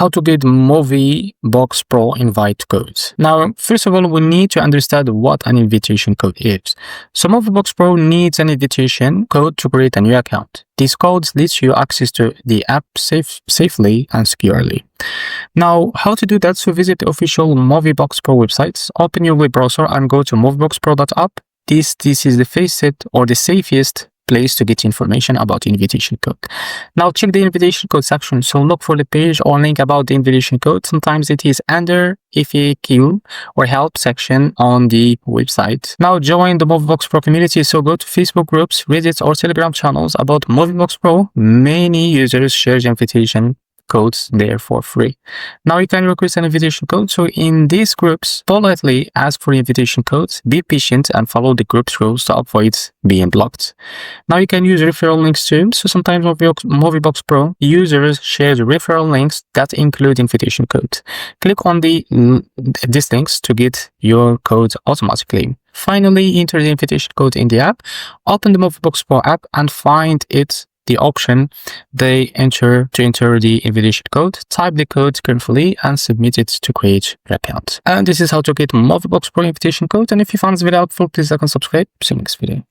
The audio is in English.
how to get MOVIEBOX Pro invite codes. Now, first of all, we need to understand what an invitation code is. So MOVIEBOX Pro needs an invitation code to create a new account. This code lets you access to the app safely and securely. Now, how to do that? So visit the official MOVIEBOX Pro website, open your web browser and go to movieboxpro.app. This is the fastest or the safest place to get information about the invitation code. Now check the invitation code section. So look for the page or link about the invitation code. Sometimes it is under FAQ or help section on the website. Now join the MOVIEBOX Pro community. So go to Facebook groups, Reddit or Telegram channels about MOVIEBOX Pro. Many users share the invitation codes there for free. Now you can request an invitation code. So in these groups, politely ask for invitation codes, be patient and follow the group's rules to avoid being blocked. Now you can use referral links too. So sometimes MOVIEBOX Pro users share the referral links that include invitation codes. Click on these links to get your code automatically. Finally, enter the invitation code in the app, open the MOVIEBOX Pro app and find the option to enter the invitation code, type the code carefully and submit it to create your account. And this is how to get MOVIEBOX Pro invitation code. And if you found this video helpful, please like and subscribe. See you next video.